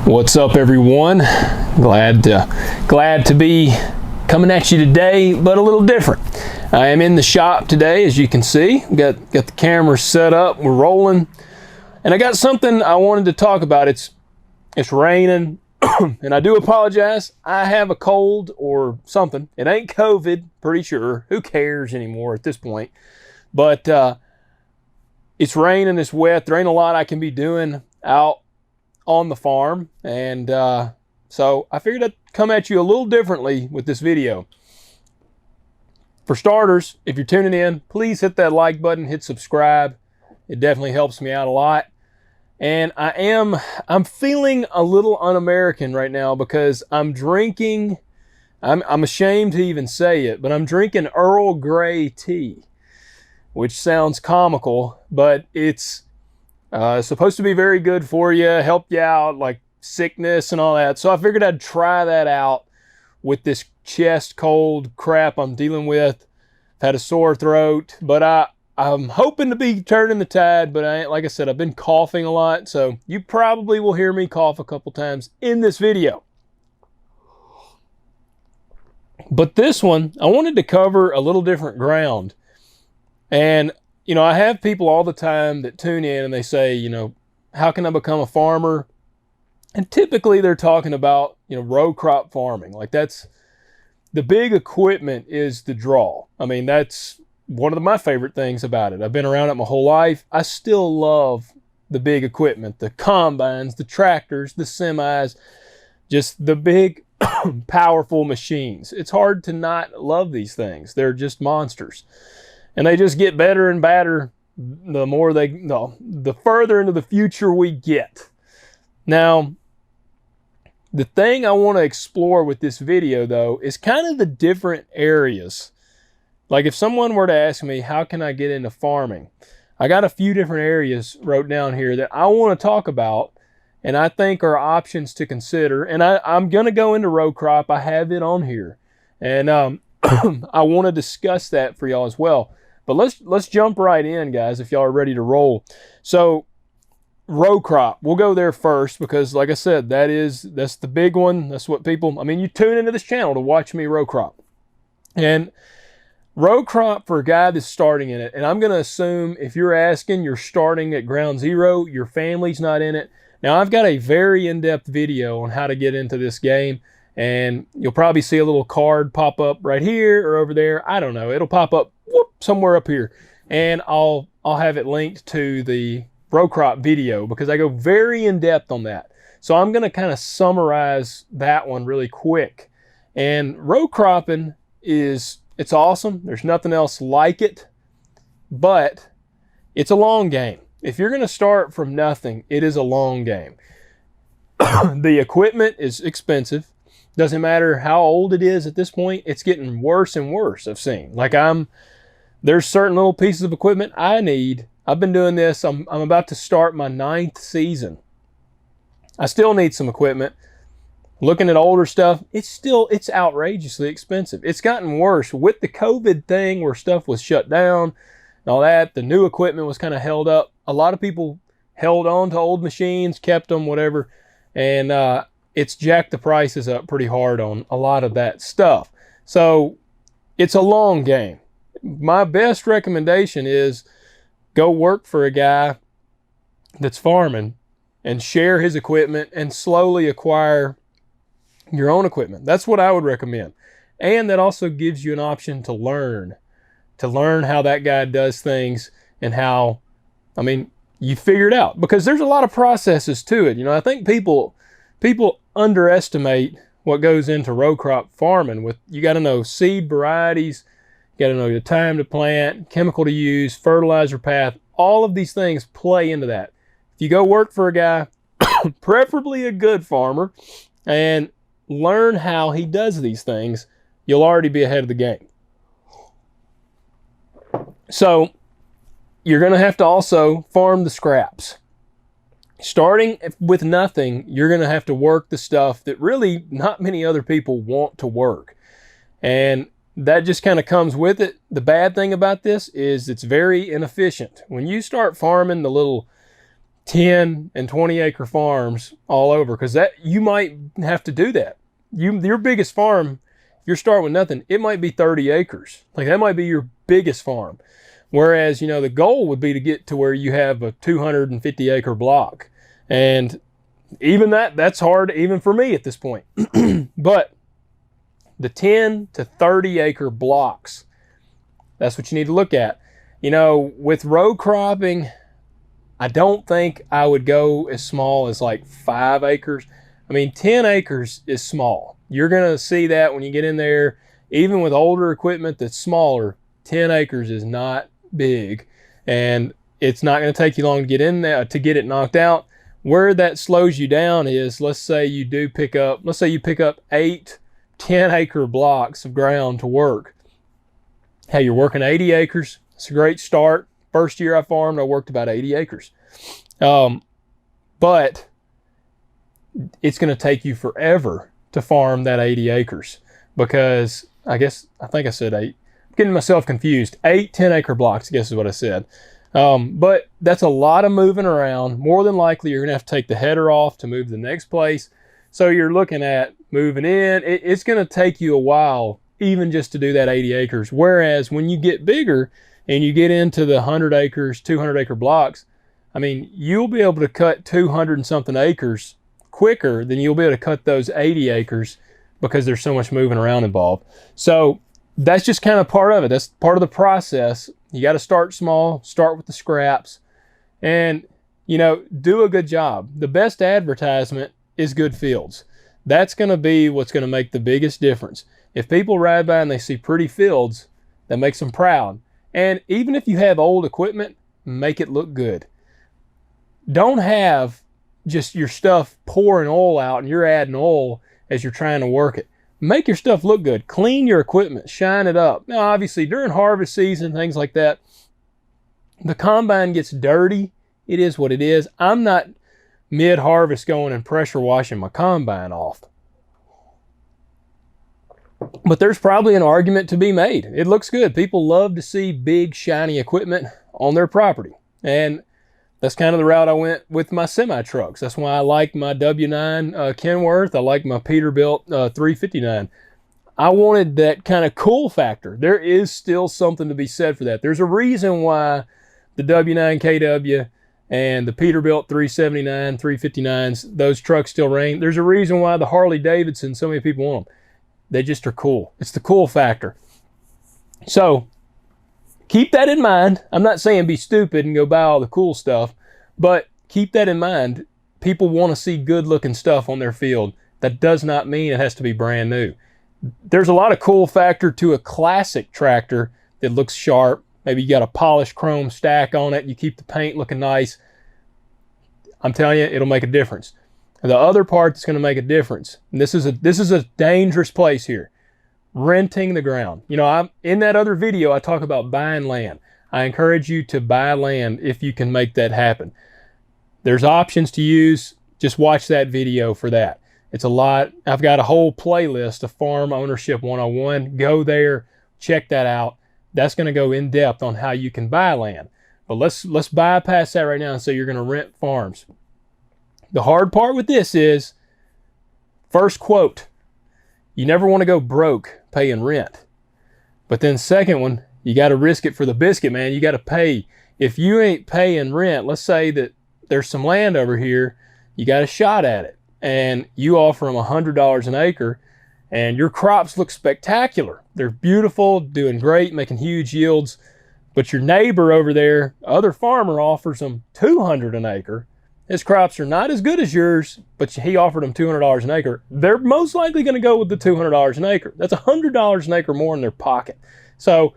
What's up, everyone? Glad to be coming at you today, but a little different. I am in the shop today, as you can see. Got the camera set up, we're rolling, and I got something I wanted to talk about. It's raining, and I do apologize. I have a cold or something. It ain't COVID, pretty sure. Who cares anymore at this point? But it's raining, it's wet. There ain't a lot I can be doing out on the farm, and so I figured I'd come at you a little differently with this video. For starters, if you're tuning in, please hit that like button, hit subscribe. It definitely helps me out a lot. And I'm feeling a little un-American right now because I'm drinking, I'm ashamed to even say it, but I'm drinking Earl Grey tea, which sounds comical, but it's supposed to be very good for you, help you out, like sickness and all that. So I figured I'd try that out with this chest cold crap I'm dealing with. I've had a sore throat, but I'm hoping to be turning the tide, but like I said, I've been coughing a lot, so you probably will hear me cough a couple times in this video. But this one, I wanted to cover a little different ground. And you know, I have people all the time that tune in and they say, you know, how can I become a farmer? And typically they're talking about, you know, row crop farming. Like that's the big equipment is the draw. I mean, that's one of my favorite things about it. I've been around it my whole life. I still love the big equipment, the combines, the tractors, the semis, just the big powerful machines. It's hard to not love these things. They're just monsters. And they just get better and better the further into the future we get. Now, the thing I want to explore with this video, though, is kind of the different areas. Like if someone were to ask me, how can I get into farming? I got a few different areas wrote down here that I want to talk about and I think are options to consider. And I'm going to go into row crop. I have it on here. And I want to discuss that for y'all as well. But let's jump right in, guys, if y'all are ready to roll. So row crop, we'll go there first because, like I said, that's the big one. That's what people, I mean, you tune into this channel to watch me row crop. And row crop for a guy that's starting in it, and I'm going to assume if you're asking, you're starting at ground zero, your family's not in it. Now, I've got a very in-depth video on how to get into this game, and you'll probably see a little card pop up right here or over there. I don't know. It'll pop up somewhere up here, and I'll have it linked to the row crop video because I go very in depth on that. So I'm going to kind of summarize that one really quick. And row cropping it's awesome. There's nothing else like it, but it's a long game. If you're going to start from nothing, it is a long game. The equipment is expensive. Doesn't matter how old it is at this point, it's getting worse and worse, I've seen. Like there's certain little pieces of equipment I need. I've been doing this, I'm about to start my 9th season. I still need some equipment. Looking at older stuff, it's outrageously expensive. It's gotten worse with the COVID thing where stuff was shut down and all that. The new equipment was kind of held up. A lot of people held on to old machines, kept them, whatever. And it's jacked the prices up pretty hard on a lot of that stuff. So it's a long game. My best recommendation is go work for a guy that's farming and share his equipment and slowly acquire your own equipment. That's what I would recommend. And that also gives you an option to learn how that guy does things and how, I mean, you figure it out because there's a lot of processes to it. You know, I think people underestimate what goes into row crop farming. You got to know seed varieties, you got to know the time to plant, chemical to use, fertilizer path. All of these things play into that. If you go work for a guy, preferably a good farmer, and learn how he does these things, you'll already be ahead of the game. So you're going to have to also farm the scraps. Starting with nothing, you're going to have to work the stuff that really not many other people want to work. And that just kind of comes with it. The bad thing about this is it's very inefficient. When you start farming the little 10 and 20 acre farms all over, because that you might have to do that. Your biggest farm, if you're starting with nothing, it might be 30 acres. Like that might be your biggest farm. Whereas, the goal would be to get to where you have a 250 acre block. And even that's hard even for me at this point. But the 10 to 30 acre blocks, that's what you need to look at. With row cropping, I don't think I would go as small as like 5 acres. 10 acres is small. You're going to see that when you get in there. Even with older equipment that's smaller, 10 acres is not big, and it's not going to take you long to get in there to get it knocked out. Where that slows you down is, let's say you pick up 8, 10 acre blocks of ground to work. Hey, you're working 80 acres. It's a great start. First year I farmed, I worked about 80 acres. But it's going to take you forever to farm that 80 acres, because I think I said 8. Getting myself confused. 8 10 acre blocks, I guess is what I said. But that's a lot of moving around. More than likely, you're going to have to take the header off to move to the next place. So you're looking at moving in. It's going to take you a while, even just to do that 80 acres. Whereas when you get bigger and you get into the 100 acres, 200 acre blocks, you'll be able to cut 200 and something acres quicker than you'll be able to cut those 80 acres, because there's so much moving around involved. So that's just kind of part of it. That's part of the process. You got to start small, start with the scraps, and, do a good job. The best advertisement is good fields. That's going to be what's going to make the biggest difference. If people ride by and they see pretty fields, that makes them proud. And even if you have old equipment, make it look good. Don't have just your stuff pouring oil out and you're adding oil as you're trying to work it. Make your stuff look good. Clean your equipment. Shine it up. Now, obviously, during harvest season, things like that, the combine gets dirty. It is what it is. I'm not mid-harvest going and pressure washing my combine off. But there's probably an argument to be made. It looks good. People love to see big, shiny equipment on their property. And that's kind of the route I went with my semi-trucks. That's why I like my W9 Kenworth. I like my Peterbilt 359. I wanted that kind of cool factor. There is still something to be said for that. There's a reason why the W9 KW and the Peterbilt 379, 359s, those trucks still reign. There's a reason why the Harley Davidson, so many people want them. They just are cool. It's the cool factor. So keep that in mind. I'm not saying be stupid and go buy all the cool stuff, but keep that in mind. People want to see good looking stuff on their field. That does not mean it has to be brand new. There's a lot of cool factor to a classic tractor that looks sharp. Maybe you got a polished chrome stack on it. You keep the paint looking nice. I'm telling you, it'll make a difference. The other part that's going to make a difference, and this is a dangerous place here, renting the ground. I'm in that other video, I talk about buying land. I encourage you to buy land if you can make that happen. There's options to use. Just watch that video for that. It's a lot. I've got a whole playlist of Farm Ownership 101. Go there, check that out. That's going to go in depth on how you can buy land. But let's bypass that right now and say you're going to rent farms. The hard part with this is, first quote, you never want to go broke paying rent. But then second one, you got to risk it for the biscuit, man. You got to pay. If you ain't paying rent, let's say that there's some land over here, you got a shot at it, and you offer them $100 an acre, and your crops look spectacular. They're beautiful, doing great, making huge yields. But your neighbor over there, other farmer, offers them $200 an acre. His crops are not as good as yours, but he offered them $200 an acre. They're most likely going to go with the $200 an acre. That's $100 an acre more in their pocket. So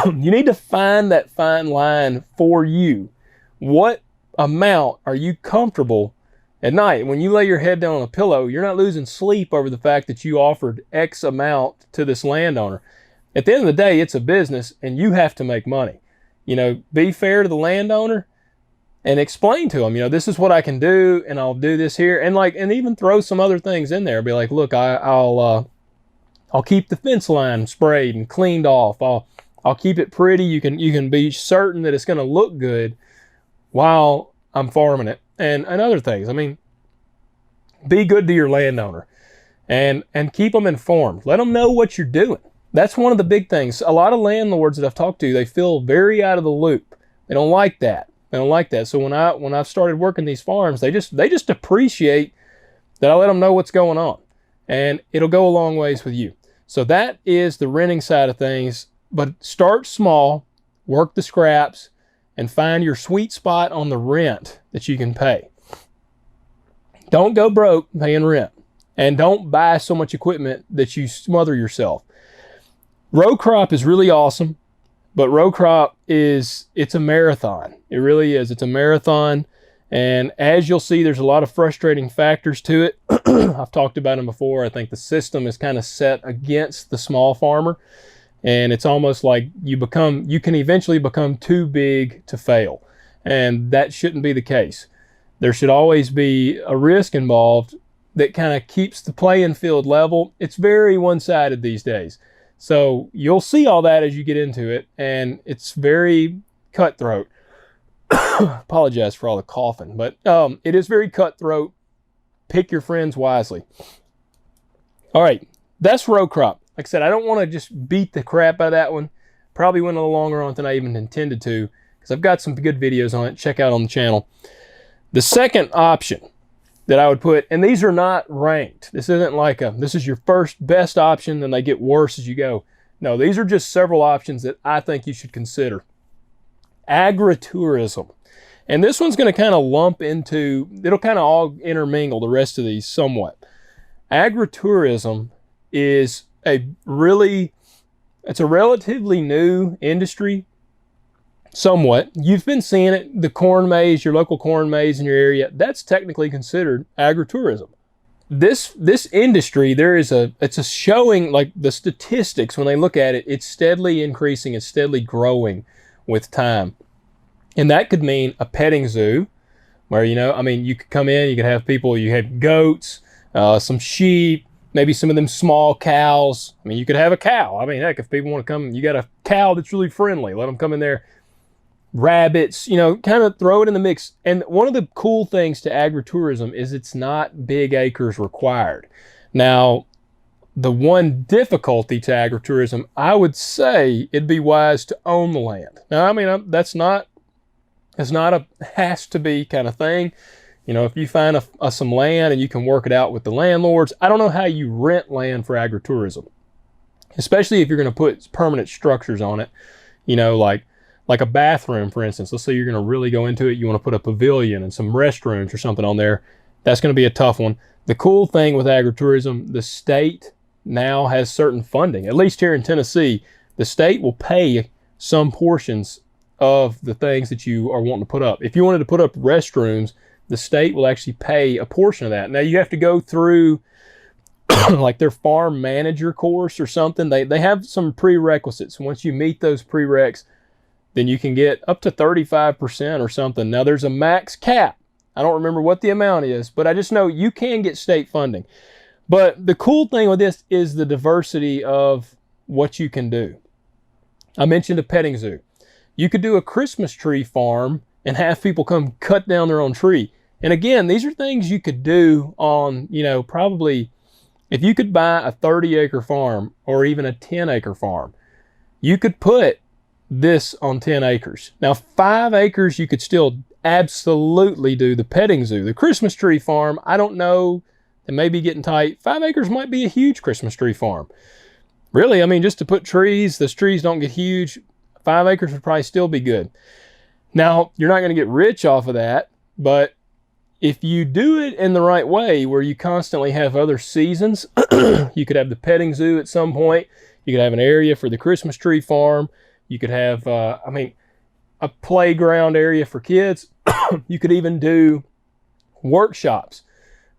you need to find that fine line for you. What amount are you comfortable at night? When you lay your head down on a pillow, you're not losing sleep over the fact that you offered X amount to this landowner. At the end of the day, it's a business and you have to make money. Be fair to the landowner and explain to them, this is what I can do, and I'll do this here, and even throw some other things in there. Be like, look, I'll keep the fence line sprayed and cleaned off. I'll keep it pretty. You can be certain that it's going to look good while I'm farming it, and other things. I mean, be good to your landowner and keep them informed. Let them know what you're doing. That's one of the big things. A lot of landlords that I've talked to, they feel very out of the loop. They don't like that. They don't like that. So when I've started working these farms, they just appreciate that I let them know what's going on, and it'll go a long ways with you. So that is the renting side of things. But start small, work the scraps, and find your sweet spot on the rent that you can pay. Don't go broke paying rent, and don't buy so much equipment that you smother yourself. Row crop is really awesome, but row crop it's a marathon. It really is. It's a marathon. And as you'll see, there's a lot of frustrating factors to it. I've talked about them before. I think the system is kind of set against the small farmer. And it's almost like you can eventually become too big to fail. And that shouldn't be the case. There should always be a risk involved that kind of keeps the playing field level. It's very one-sided these days. So you'll see all that as you get into it, and it's very cutthroat. Apologize for all the coughing, but it is very cutthroat. Pick your friends wisely. All right, that's row crop. Like I said, I don't want to just beat the crap out of that one. Probably went a little longer on it than I even intended to, because I've got some good videos on it. Check out on the channel. The second option that I would put, and these are not ranked. This isn't like this is your first best option, then they get worse as you go. No, these are just several options that I think you should consider. Agritourism. And this one's going to kind of lump into, it'll kind of all intermingle the rest of these somewhat. Agritourism is it's a relatively new industry. Somewhat. You've been seeing it, the corn maze, your local corn maze in your area, that's technically considered agritourism. This industry, it's a showing, like the statistics, when they look at it, it's steadily increasing, it's steadily growing with time. And that could mean a petting zoo, where, you could come in, you could have people, you have goats, some sheep, maybe some of them small cows. I mean, you could have a cow. I mean, heck, if people want to come, you got a cow that's really friendly, let them come in there. Rabbits, kind of throw it in the mix. And one of the cool things to agritourism is it's not big acres required. Now, the one difficulty to agritourism, I would say it'd be wise to own the land. Now, I mean, that's not a has to be kind of thing. If you find some land and you can work it out with the landlords, I don't know how you rent land for agritourism, especially if you're going to put permanent structures on it, like a bathroom, for instance. Let's say you're going to really go into it. You want to put a pavilion and some restrooms or something on there. That's going to be a tough one. The cool thing with agritourism, the state now has certain funding. At least here in Tennessee, the state will pay some portions of the things that you are wanting to put up. If you wanted to put up restrooms, the state will actually pay a portion of that. Now, you have to go through like their farm manager course or something. They have some prerequisites. Once you meet those prereqs, then you can get up to 35% or something. Now, there's a max cap. I don't remember what the amount is, but I just know you can get state funding. But the cool thing with this is the diversity of what you can do. I mentioned a petting zoo. You could do a Christmas tree farm and have people come cut down their own tree. And again, these are things you could do on, probably if you could buy a 30-acre farm or even a 10-acre farm, you could put this on 10 acres. Now, 5 acres, you could still absolutely do the petting zoo. The Christmas tree farm, I don't know, it may be getting tight. 5 acres might be a huge Christmas tree farm. Really, I mean, just to put trees, those trees don't get huge. 5 acres would probably still be good. Now, you're not going to get rich off of that, but if you do it in the right way, where you constantly have other seasons, you could have the petting zoo at some point. You could have an area for the Christmas tree farm. You could have, a playground area for kids. You could even do workshops,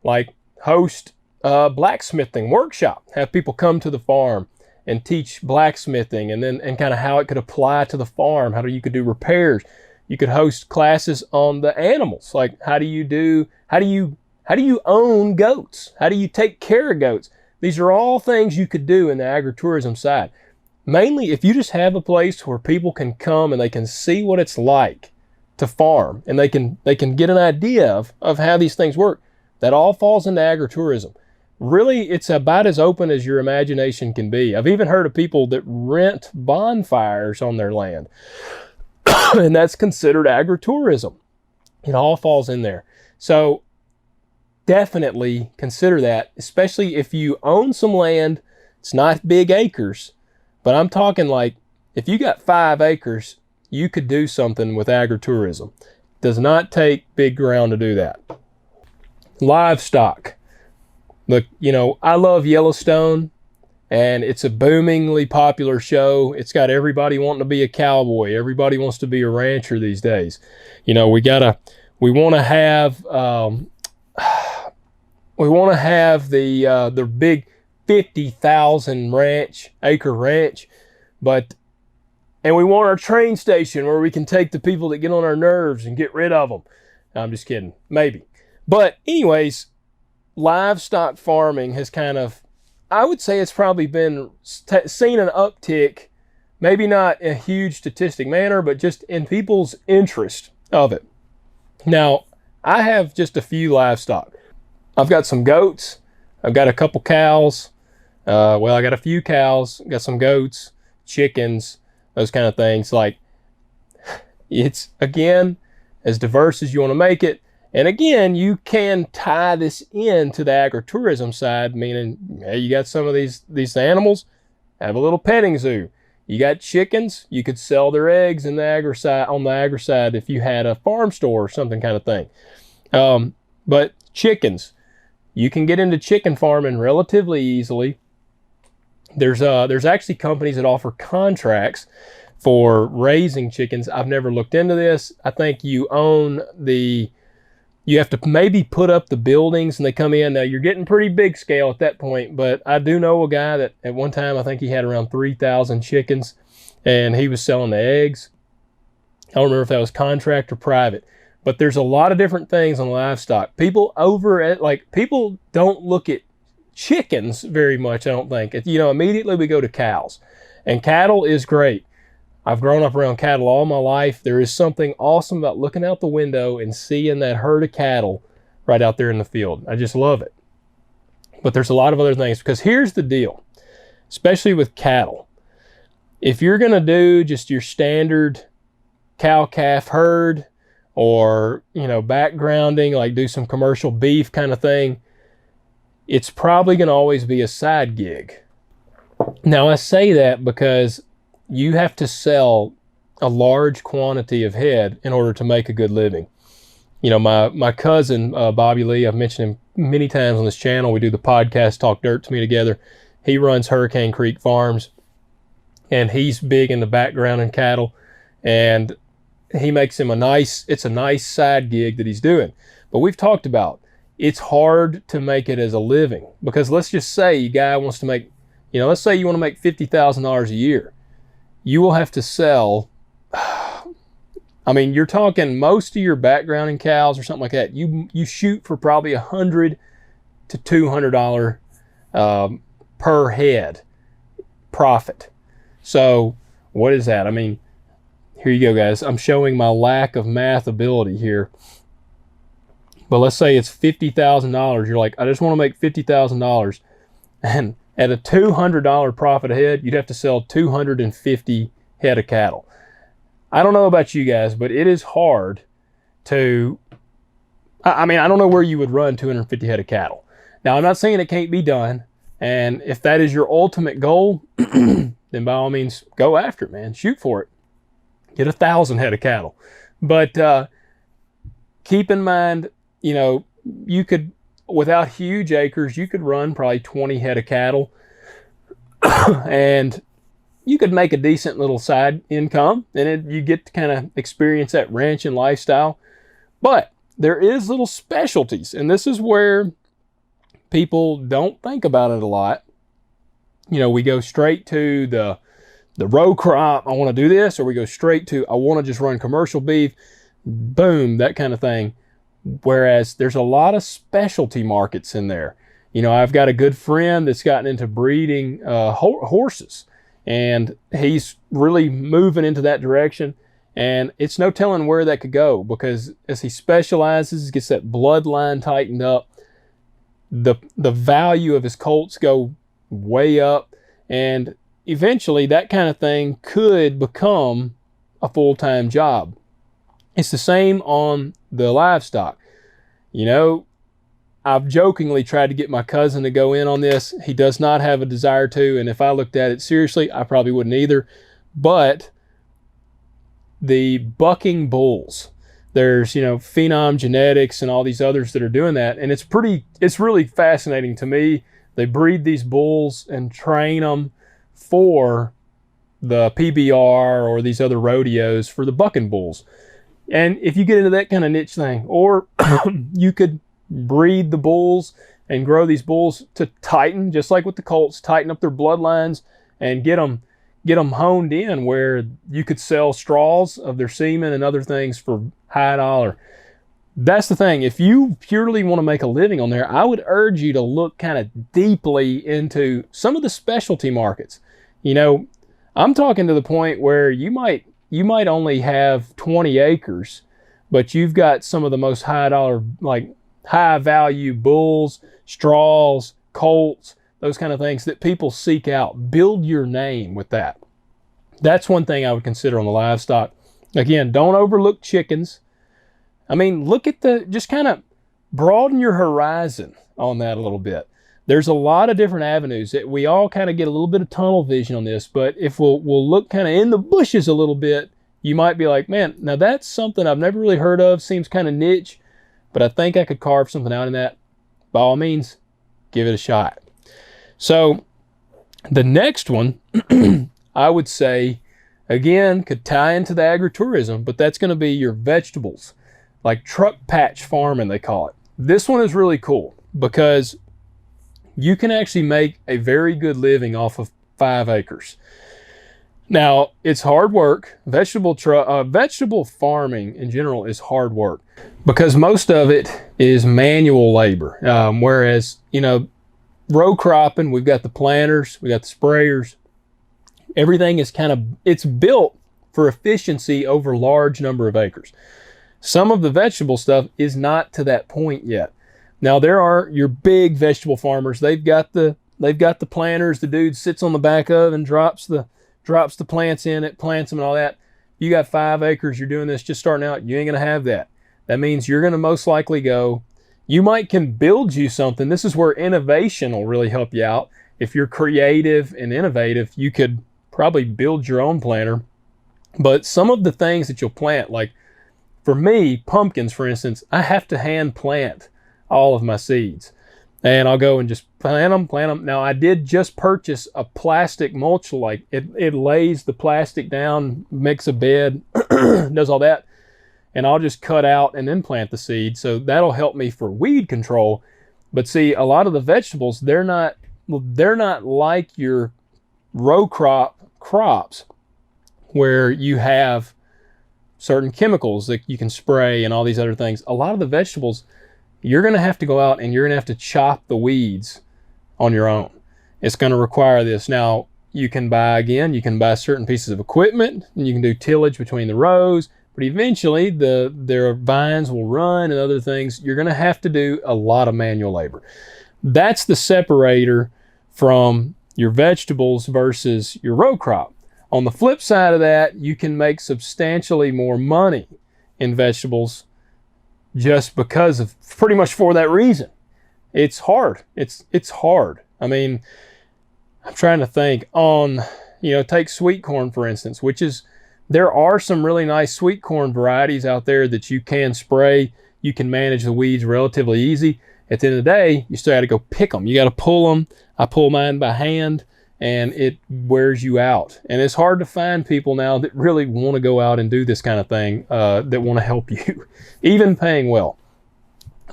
like host a blacksmithing workshop. Have people come to the farm and teach blacksmithing, and kind of how it could apply to the farm. How you could do repairs. You could host classes on the animals, like how do you own goats? How do you take care of goats? These are all things you could do in the agritourism side. Mainly, if you just have a place where people can come and they can see what it's like to farm, and they can get an idea of how these things work. That all falls into agritourism. Really, it's about as open as your imagination can be. I've even heard of people that rent bonfires on their land, and that's considered agritourism. It all falls in there. So definitely consider that, especially if you own some land. It's not big acres, but I'm talking like if you got 5 acres, you could do something with agritourism. Does not take big ground to do that. Livestock. Look, you know, I love Yellowstone, and it's a boomingly popular show. It's got everybody wanting to be a cowboy. Everybody wants to be a rancher these days. You know, we want to have the big 50,000 acre ranch, and we want our train station where we can take the people that get on our nerves and get rid of them. I'm just kidding, maybe. But anyways, livestock farming has kind of, I would say it's probably been seen an uptick, maybe not in a huge statistic manner, but just in people's interest of it. Now, I have just a few livestock. I've got some goats. I've got a couple cows. I got a few cows, got some goats, chickens, those kind of things. Like, it's, again, as diverse as you want to make it. And again, you can tie this into the agritourism side, meaning, hey, you got some of these animals, have a little petting zoo. You got chickens, you could sell their eggs in the agri side if you had a farm store or something kind of thing. But chickens, you can get into chicken farming relatively easily. There's actually companies that offer contracts for raising chickens. I've never looked into this. I think you have to maybe put up the buildings and they come in. Now you're getting pretty big scale at that point, but I do know a guy that at one time, I think he had around 3,000 chickens and he was selling the eggs. I don't remember if that was contract or private, but there's a lot of different things on livestock. People don't look at chickens very much, I don't think. Immediately we go to cows, and cattle is great. I've grown up around cattle all my life. There is something awesome about looking out the window and seeing that herd of cattle right out there in the field. I just love it. But there's a lot of other things, because here's the deal, especially with cattle. If you're going to do just your standard cow-calf herd, or, backgrounding, like do some commercial beef kind of thing, it's probably going to always be a side gig. Now, I say that because you have to sell a large quantity of head in order to make a good living. My cousin, Bobby Lee, I've mentioned him many times on this channel. We do the podcast Talk Dirt to Me together. He runs Hurricane Creek Farms, and he's big in the background in cattle, and he makes him it's a nice side gig that he's doing. But we've talked about, it's hard to make it as a living, because let's just say a guy wants to make, let's say you want to make $50,000 a year. You will have to sell, you're talking most of your background in cows or something like that. You shoot for probably $100 to $200 per head profit. So what is that? Here you go, guys. I'm showing my lack of math ability here. But let's say it's $50,000. You're like, I just want to make $50,000. And at a $200 profit a head, you'd have to sell 250 head of cattle. I don't know about you guys, but it is hard to, I don't know where you would run 250 head of cattle. Now, I'm not saying it can't be done. And if that is your ultimate goal, then by all means, go after it, man. Shoot for it. Get 1,000 head of cattle. But keep in mind, you could, without huge acres, you could run probably 20 head of cattle and you could make a decent little side income, and you get to kind of experience that ranching lifestyle. But there is little specialties, and this is where people don't think about it a lot. We go straight to the row crop, I want to do this, or we go straight to, I want to just run commercial beef, boom, that kind of thing. Whereas there's a lot of specialty markets in there. I've got a good friend that's gotten into breeding horses, and he's really moving into that direction. And it's no telling where that could go, because as he specializes, gets that bloodline tightened up, the value of his colts go way up, and eventually that kind of thing could become a full-time job. It's the same on the livestock. You know, I've jokingly tried to get my cousin to go in on this. He does not have a desire to, and if I looked at it seriously, I probably wouldn't either. But the bucking bulls, there's, you know, Phenom Genetics and all these others that are doing that, and it's really fascinating to me. They breed these bulls and train them for the PBR or these other rodeos for the bucking bulls. And if you get into that kind of niche thing, or you could breed the bulls and grow these bulls to tighten, just like with the colts, tighten up their bloodlines and get them honed in where you could sell straws of their semen and other things for high dollar. That's the thing. If you purely want to make a living on there, I would urge you to look kind of deeply into some of the specialty markets. You know, I'm talking to the point where you might only have 20 acres, but you've got some of the most high dollar, like high value bulls, straws, colts, those kind of things that people seek out. Build your name with that. That's one thing I would consider on the livestock. Again, don't overlook chickens. I mean, look at just kind of broaden your horizon on that a little bit. There's a lot of different avenues that we all kind of get a little bit of tunnel vision on this, but if we'll look kind of in the bushes a little bit, you might be like, man, now that's something I've never really heard of, seems kind of niche, but I think I could carve something out in that. By all means, give it a shot. So the next one, I would say, again, could tie into the agritourism, but that's going to be your vegetables, like truck patch farming, they call it. This one is really cool because you can actually make a very good living off of 5 acres. Now, it's hard work. Vegetable farming in general is hard work because most of it is manual labor. Whereas, you know, row cropping, we've got the planters, we got the sprayers. Everything is it's built for efficiency over large number of acres. Some of the vegetable stuff is not to that point yet. Now, there are your big vegetable farmers. They've got the planters. The dude sits on the back of and drops the plants in it, plants them and all that. You got 5 acres, you're doing this just starting out, you ain't gonna have that. That means you're gonna most likely you can build you something. This is where innovation will really help you out. If you're creative and innovative, you could probably build your own planter. But some of the things that you'll plant, like for me, pumpkins, for instance, I have to hand plant all of my seeds. And I'll go and just plant them. Now, I did just purchase a plastic mulch, like it lays the plastic down, makes a bed, does all that. And I'll just cut out and then plant the seed. So that'll help me for weed control. But see, a lot of the vegetables, they're not like your row crops where you have certain chemicals that you can spray and all these other things. A lot of the vegetables, you're going to have to go out and you're going to have to chop the weeds on your own. It's going to require this. Now, you can buy certain pieces of equipment, and you can do tillage between the rows, but eventually their vines will run and other things. You're going to have to do a lot of manual labor. That's the separator from your vegetables versus your row crop. On the flip side of that, you can make substantially more money in vegetables just because of pretty much for that reason. It's hard. It's hard. I mean, I'm trying to think on, take sweet corn, for instance, there are some really nice sweet corn varieties out there that you can spray. You can manage the weeds relatively easy. At the end of the day, you still got to go pick them. You got to pull them. I pull mine by hand, and it wears you out. And it's hard to find people now that really want to go out and do this kind of thing, that want to help you, even paying well.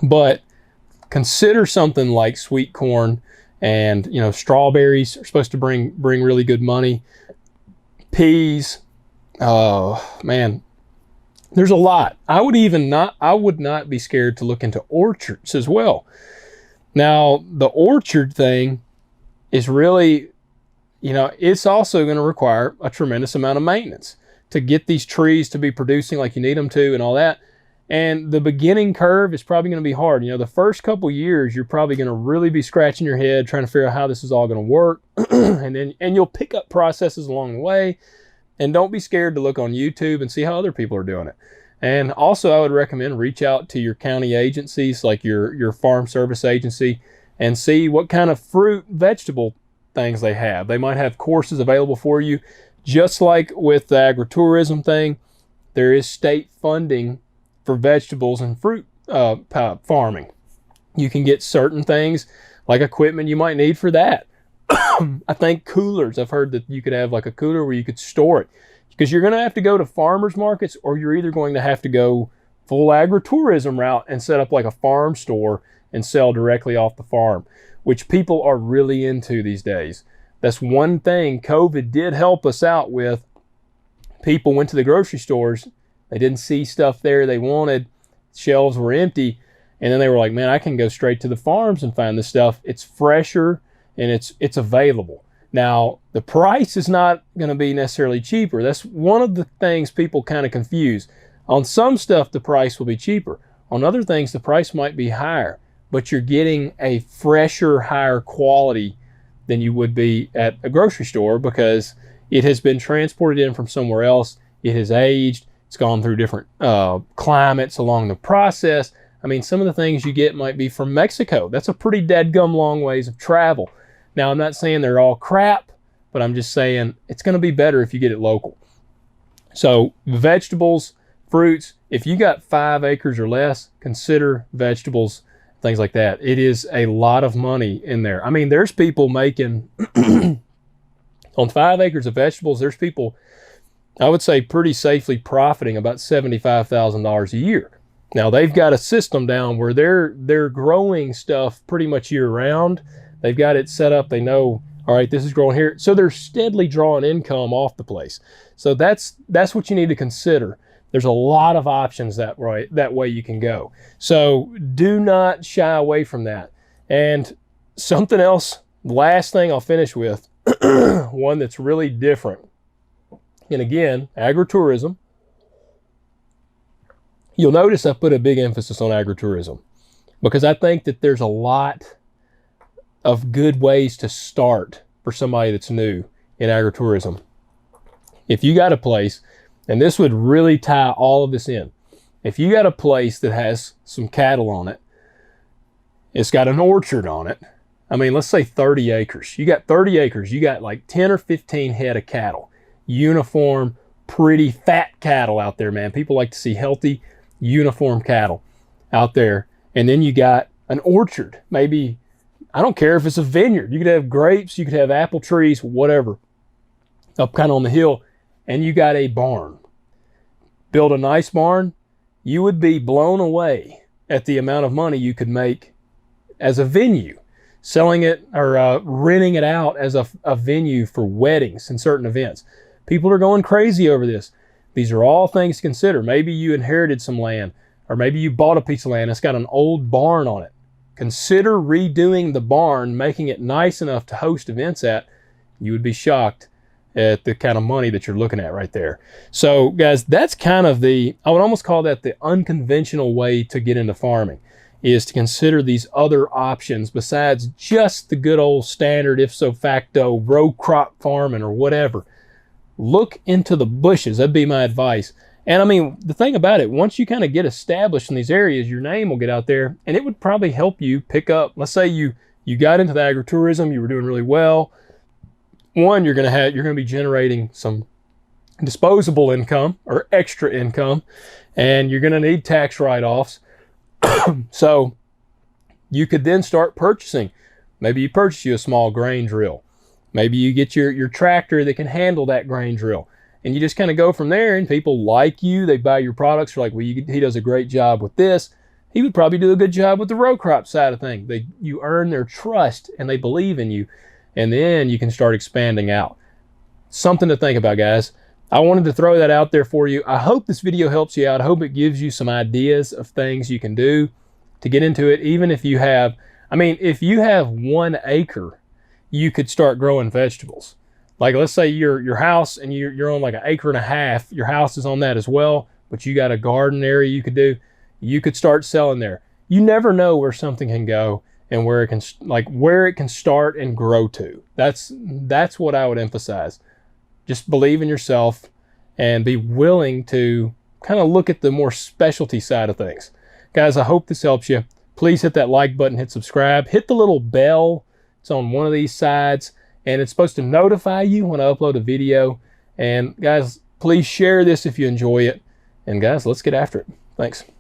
But consider something like sweet corn, and strawberries are supposed to bring really good money. Peas, oh man, there's a lot. I would not be scared to look into orchards as well. Now, the orchard thing is really, it's also going to require a tremendous amount of maintenance. to get these trees to be producing like you need them to and all that. And the beginning curve is probably going to be hard. You know, the first couple years, you're probably going to really be scratching your head trying to figure out how this is all going to work. and you'll pick up processes along the way. And don't be scared to look on YouTube and see how other people are doing it. And also, I would recommend reach out to your county agencies, like your farm service agency, and see what kind of fruit, vegetable things they have. They might have courses available for you. Just like with the agritourism thing, there is state funding for vegetables and fruit farming. You can get certain things like equipment you might need for that. I think coolers. I've heard that you could have like a cooler where you could store it, because you're going to have to go to farmers markets, or you're either going to have to go full agritourism route and set up like a farm store and sell directly off the farm, which people are really into these days. That's one thing COVID did help us out with. People went to the grocery stores. They didn't see stuff there they wanted. Shelves were empty. And then they were like, man, I can go straight to the farms and find this stuff. It's fresher and it's available. Now, the price is not going to be necessarily cheaper. That's one of the things people kind of confuse. On some stuff, the price will be cheaper. On other things, the price might be higher. But you're getting a fresher, higher quality than you would be at a grocery store, because it has been transported in from somewhere else. It has aged. It's gone through different climates along the process. I mean, some of the things you get might be from Mexico. That's a pretty dadgum long ways of travel. Now, I'm not saying they're all crap, but I'm just saying it's going to be better if you get it local. So vegetables, fruits, if you got 5 acres or less, consider vegetables, things like that. It is a lot of money in there. I mean, there's people making, on 5 acres of vegetables, there's people, I would say, pretty safely profiting about $75,000 a year. Now, they've got a system down where they're growing stuff pretty much year round. They've got it set up. They know, all right, this is growing here. So they're steadily drawing income off the place. So that's what you need to consider. There's a lot of options that way you can go. So do not shy away from that. And something else, last thing I'll finish with, one that's really different. And again, agritourism. You'll notice I put a big emphasis on agritourism, because I think that there's a lot of good ways to start for somebody that's new in agritourism. If you got a place, and this would really tie all of this in, if you got a place that has some cattle on it, it's got an orchard on it, I mean, let's say 30 acres. You got 30 acres, you got like 10 or 15 head of cattle, uniform, pretty fat cattle out there, man. People like to see healthy, uniform cattle out there. And then you got an orchard, maybe, I don't care if it's a vineyard. You could have grapes, you could have apple trees, whatever, up kind of on the hill. And you got a barn. Build a nice barn, you would be blown away at the amount of money you could make as a venue, selling it or renting it out as a venue for weddings and certain events. People are going crazy over this. These are all things to consider. Maybe you inherited some land, or maybe you bought a piece of land that's got an old barn on it. Consider redoing the barn, making it nice enough to host events at. You would be shocked at the kind of money that you're looking at right there. So guys, that's kind of I would almost call that the unconventional way to get into farming, is to consider these other options besides just the good old standard ipso facto row crop farming or whatever. Look into the bushes. That'd be my advice. And I mean, the thing about it, once you kind of get established in these areas, your name will get out there, and it would probably help you pick up. Let's say you got into the agritourism, you were doing really well. One, you're going to be generating some disposable income or extra income, and you're going to need tax write-offs. So you could then start purchasing. Maybe you purchase you a small grain drill. Maybe you get your tractor that can handle that grain drill. And you just kind of go from there, and people like you. They buy your products. They're like, well, he does a great job with this. He would probably do a good job with the row crop side of things. You earn their trust, and they believe in you. And then you can start expanding out. Something to think about, guys. I wanted to throw that out there for you. I hope this video helps you out. I hope it gives you some ideas of things you can do to get into it. Even if you have, if you have 1 acre, you could start growing vegetables. Like let's say your house and you're on like an acre and a half, your house is on that as well, but you got a garden area you could do, you could start selling there. You never know where something can go and where it can start and grow to. That's what I would emphasize. Just believe in yourself and be willing to kind of look at the more specialty side of things. Guys, I hope this helps you. Please hit that like button, hit subscribe, hit the little bell. It's on one of these sides, and it's supposed to notify you when I upload a video. And guys, please share this if you enjoy it. And guys, let's get after it. Thanks.